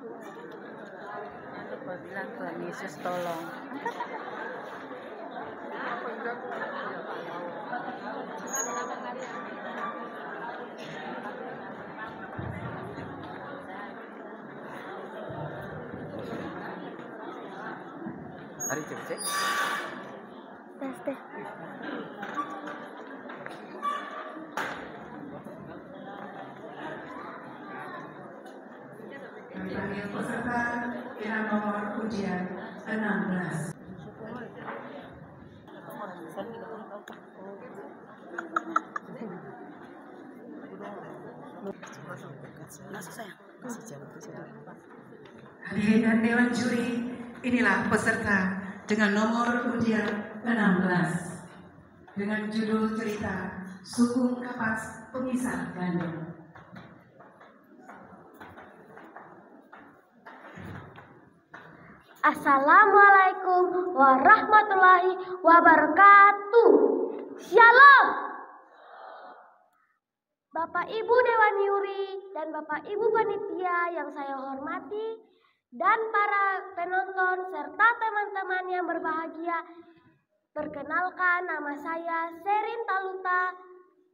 Lupa bilang Tuhan Yesus tolong. Mari cek. Tes deh. Bagi peserta dengan nomor ujian 16. Hadirin dan Dewan Juri, inilah peserta dengan nomor ujian 16 dengan judul cerita Sukung Kapas Pemisah Gandum. Assalamualaikum warahmatullahi wabarakatuh. Shalom. Bapak Ibu Dewan Juri dan Bapak Ibu Panitia yang saya hormati dan para penonton serta teman-teman yang berbahagia. Perkenalkan, nama saya Serin Taluta,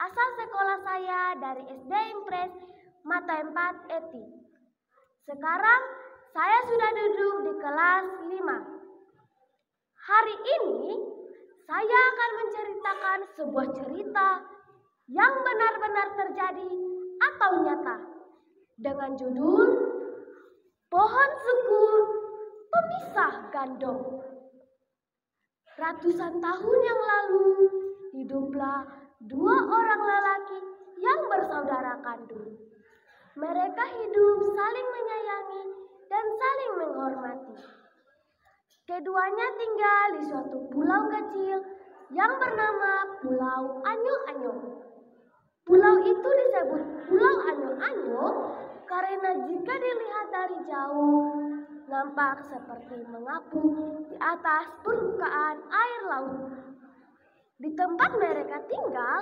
asal sekolah saya dari SD Impres Mata 4 Eti. Sekarang saya sudah duduk di kelas 5. Hari ini saya akan menceritakan sebuah cerita yang benar-benar terjadi atau nyata dengan judul Pohon Sukun Pemisah Gandum. Ratusan tahun yang lalu hiduplah dua orang lelaki yang bersaudara kandung. Mereka hidup saling menyayangi dan saling menghormati. Keduanya tinggal di suatu pulau kecil yang bernama Pulau Anyo-Anyo. Pulau itu disebut Pulau Anyo-Anyo karena jika dilihat dari jauh, nampak seperti mengapung di atas permukaan air laut. Di tempat mereka tinggal,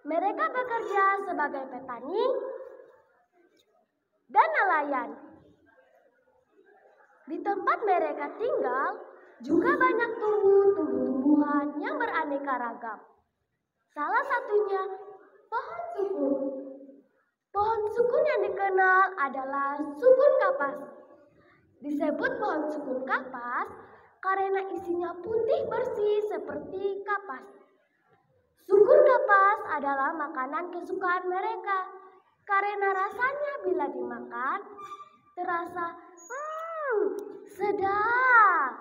mereka bekerja sebagai petani dan nelayan. Di tempat mereka tinggal juga banyak tumbuh-tumbuhan yang beraneka ragam. Salah satunya pohon sukun. Pohon sukun yang dikenal adalah sukun kapas. Disebut pohon sukun kapas karena isinya putih bersih seperti kapas. Sukun kapas adalah makanan kesukaan mereka karena rasanya bila dimakan terasa sedap.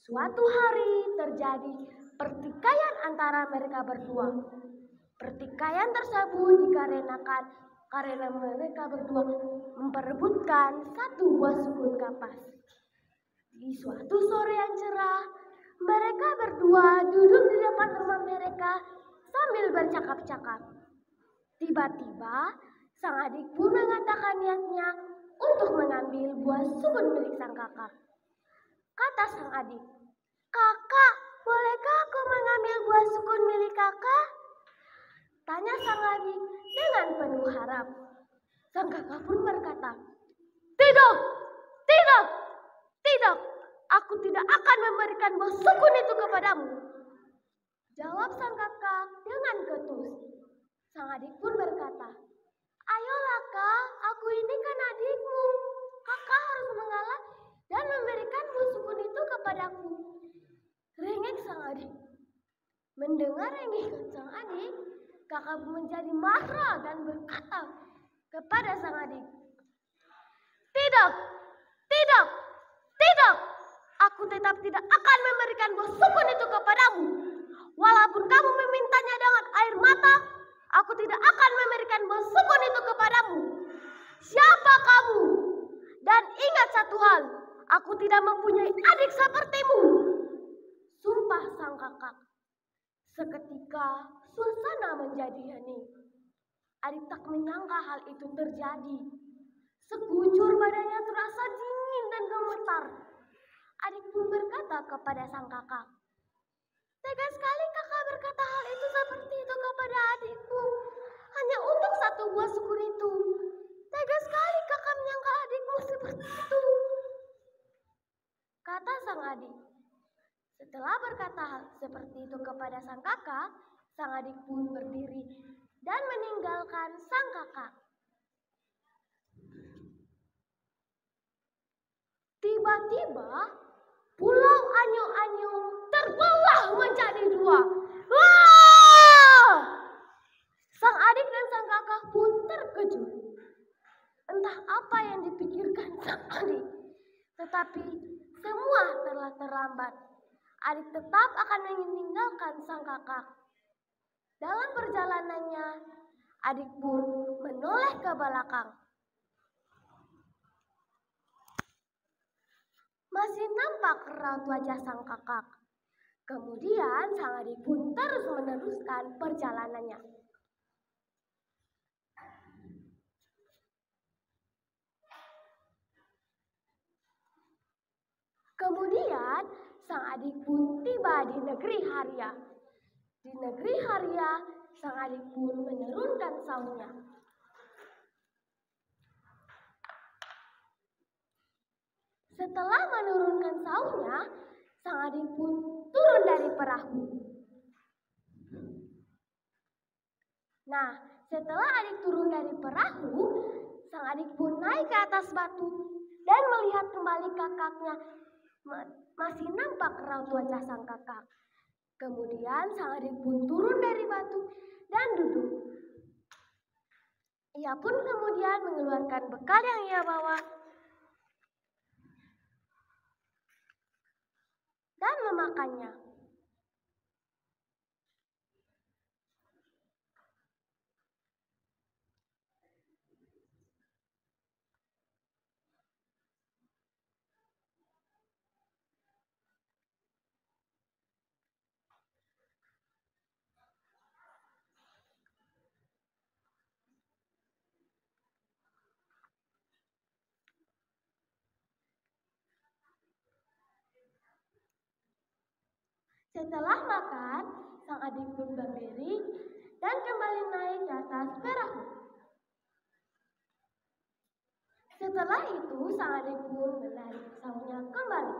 Suatu hari terjadi pertikaian antara mereka berdua. Pertikaian tersebut dikarenakan karena mereka berdua memperebutkan satu buah sukun kapas. Di suatu sore yang cerah, mereka berdua duduk di depan rumah mereka sambil bercakap-cakap. Tiba-tiba, sang adik pun mengatakan niatnya untuk mengambil buah sukun milik sang kakak. Kata sang adik, "Kakak, bolehkah aku mengambil buah sukun milik kakak?" Tanya sang adik dengan penuh harap. Sang kakak pun berkata, "Tidak, tidak, tidak, aku tidak akan memberikan buah sukun itu kepadamu." Jawab sang kakak dengan ketus. Sang adik pun berkata, "Ayolah kak, aku ini kan adikmu. Kakak harus mengalah dan memberikan buah sukun itu kepadaku." Rengek sang adik. Mendengar rengekan sang adik, kakak menjadi marah dan berkata kepada sang adik, "Tidak, tidak, tidak. Aku tetap tidak akan memberikan buah sukun itu kepadamu. Walaupun kamu memintanya dengan air mata, aku tidak akan memberikan buah sukun itu kepadamu. Siapa kamu? Dan ingat satu hal, aku tidak mempunyai adik sepertimu." Sumpah sang kakak. Seketika suasana menjadi hening. Adik tak menyangka hal itu terjadi. Sekujur badannya terasa dingin dan gemetar. Adik pun berkata kepada sang kakak, "Tega sekali kakak berkata hal itu seperti itu kepada adikku. Hanya untuk satu buah sukun itu. Tega sekali kakak menyangka adikmu seperti itu, kata sang adik. Setelah berkata hal seperti itu kepada sang kakak, sang adik pun berdiri dan meninggalkan sang kakak. Tiba-tiba, Pulau Anyo-Anyo terbelah menjadi dua. Wah! Sang adik dan sang kakak pun terkejut. Entah apa yang dipikirkan sang adik, tetapi semua telah terlambat. Adik tetap akan meninggalkan sang kakak. Dalam perjalanannya, adik pun menoleh ke belakang. Masih nampak raut wajah sang kakak. Kemudian sang adik pun terus meneruskan perjalanannya. Kemudian sang adik pun tiba di negeri Haria. Di negeri Haria, sang adik pun menurunkan saungnya. Setelah menurunkan saungnya, sang adik pun turun dari perahu. Nah, setelah adik turun dari perahu, sang adik pun naik ke atas batu dan melihat kembali kakaknya. Masih nampak raut wajah sang kakak. Kemudian sang adik pun turun dari batu dan duduk. Ia pun kemudian mengeluarkan bekal yang ia bawa dan memakannya. Setelah makan, sang adik pun berdiri dan kembali naik ke atas perahu. Setelah itu, sang adik pun menarik saungnya kembali.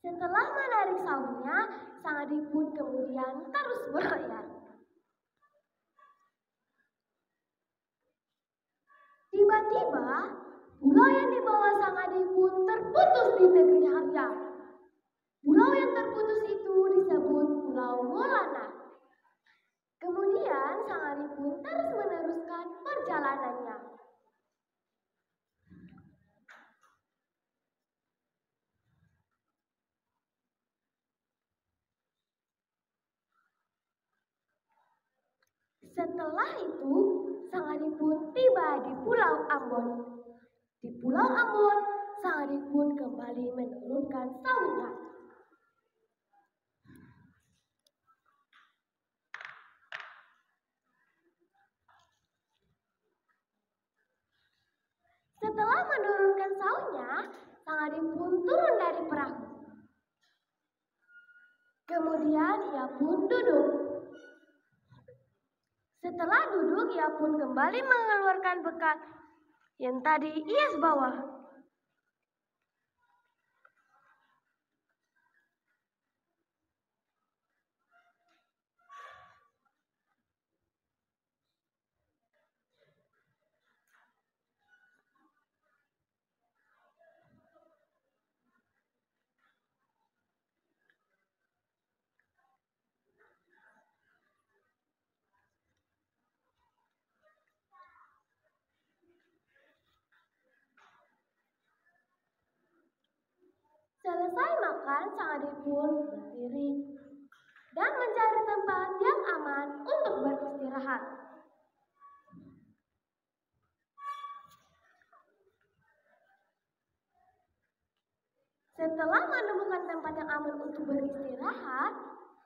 Setelah menarik saungnya, sang adik pun kemudian terus berlayar. Tiba-tiba, pulau yang dibawa sang adik pun terputus di negeri Haria. Pulau yang terputus itu disebut Pulau Molana. Kemudian sang adik pun terus meneruskan perjalanannya. Setelah itu, sang adik pun tiba di Pulau Ambon. Di Pulau Ambon, sang adik pun kembali menurunkan saungnya. Setelah menurunkan saungnya, sang adik pun turun dari perahu. Kemudian ia pun duduk. Setelah duduk, ia pun kembali mengeluarkan bekal yang tadi ia bawa. Selesai makan, sang adik pun berdiri dan mencari tempat yang aman untuk beristirahat. Setelah menemukan tempat yang aman untuk beristirahat,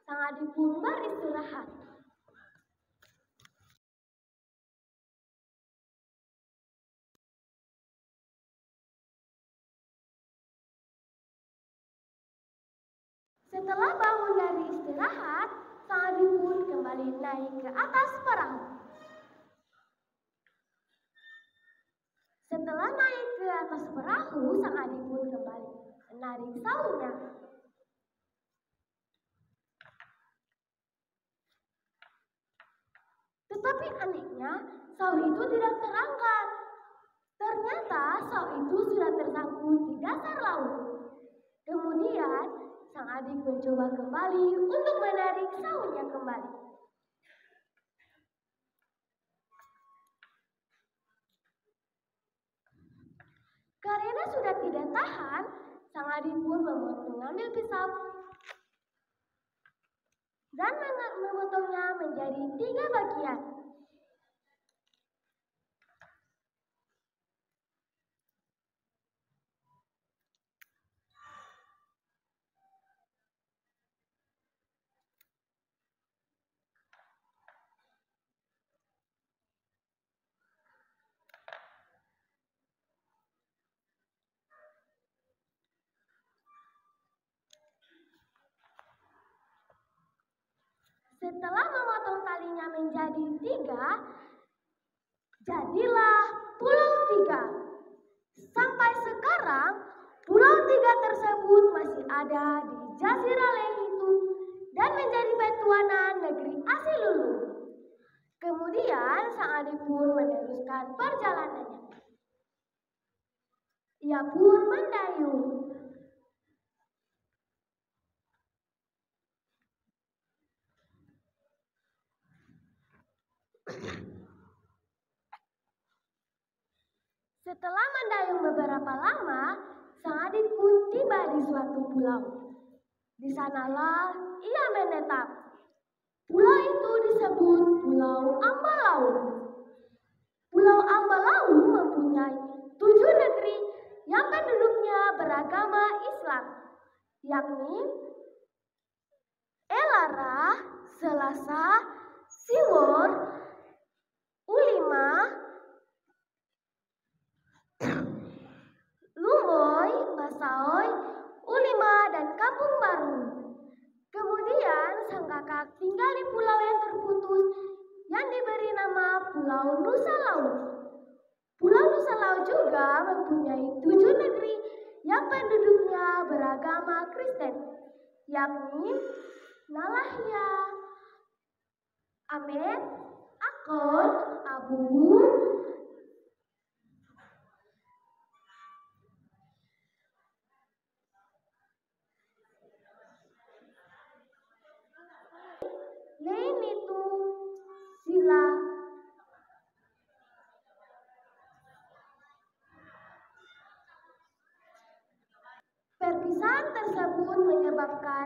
sang adik pun beristirahat. Setelah bangun dari istirahat, sang adik pun kembali naik ke atas perahu. Setelah naik ke atas perahu, sang adik pun kembali menarik saunya. Tetapi anehnya, saung itu tidak terangkat. Ternyata saung itu sudah tersangkut di dasar laut. Kemudian, sang adik mencoba kembali untuk menarik saungnya kembali. Karena sudah tidak tahan, sang adik pun mengambil pisau dan memotongnya menjadi 3 bagian. Setelah memotong talinya menjadi 3, jadilah Pulau Tiga. Sampai sekarang, Pulau Tiga tersebut masih ada di Jazirah itu dan menjadi batuanan negeri Asilulu. Kemudian, sang adik pun meneruskan perjalanannya. Ia pun mendayung. Setelah mendayung beberapa lama, sang adik pun tiba di suatu pulau. Di sanalah ia menetap. Pulau itu disebut Pulau Ambalau. Pulau Ambalau mempunyai 7 negeri yang penduduknya beragama Islam, yakni Elara, Selasa, Siwor, Ulima, Lumoy, Masaoy, Ulima, dan Kampung Baru. Kemudian sang kakak tinggal di pulau yang terputus yang diberi nama Pulau Nusa Laut. Pulau Nusa Laut juga mempunyai 7 negeri yang penduduknya beragama Kristen, yakni Nalahya, Amet, Akon, Abu, Lain itu Sila. Perpisahan tersebut menyebabkan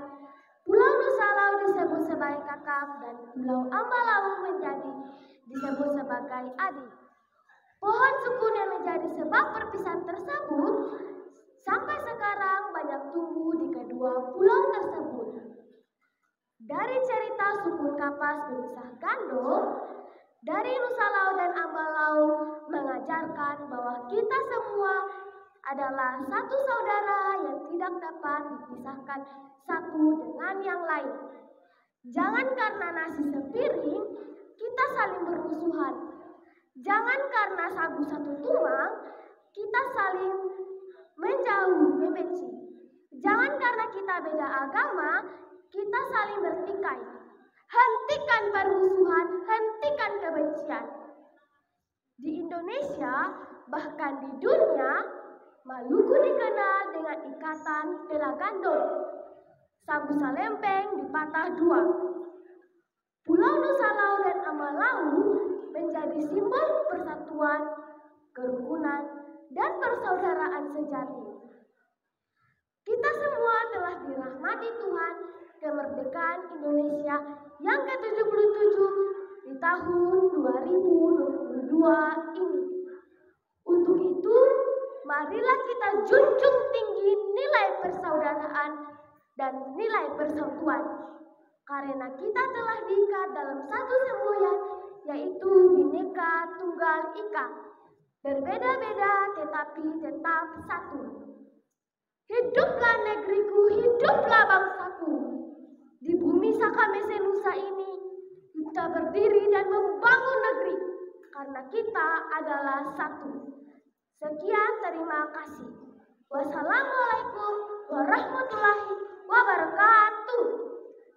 Pulau Nusa Laut disebut sebagai kakak dan Pulau Ambalau menjadi disebut sebagai adik. Pohon sukun yang menjadi sebab perpisahan tersebut sampai sekarang banyak tumbuh di kedua pulau tersebut. Dari cerita sukun Kapas berpisah gandum, dari Nusa Laut dan Ambalau mengajarkan bahwa kita semua adalah satu saudara yang tidak dapat dipisahkan satu dengan yang lain. Jangan karena nasi sepiring kita saling bermusuhan. Jangan karena sagu satu tulang kita saling menjauh, membenci. Jangan karena kita beda agama kita saling bertikai. Hentikan permusuhan, hentikan kebencian. Di Indonesia, bahkan di dunia, Maluku dikenal dengan ikatan Tela Gandong. Sabu Salempeng dipatah 2. Pulau Nusa Laut dan Ambalau menjadi simbol persatuan, kerukunan, dan persaudaraan sejati. Kita semua telah dirahmati Tuhan kemerdekaan Indonesia yang ke-77 di tahun 2022 ini. Untuk itu, marilah kita junjung tinggi nilai persaudaraan dan nilai persatuan. Karena kita telah diikat dalam satu semboyan, yaitu Bhinneka Tunggal Ika. Berbeda-beda tetapi tetap satu. Hiduplah negeriku, hiduplah bangsaku. Di bumi Sakamese Nusa ini, kita berdiri dan membangun negeri, karena kita adalah satu. Sekian, terima kasih. Wassalamualaikum warahmatullahi wabarakatuh.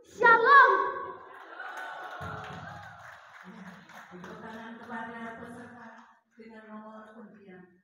Shalom. Tepuk tangan kepada peserta dengan nomor undian.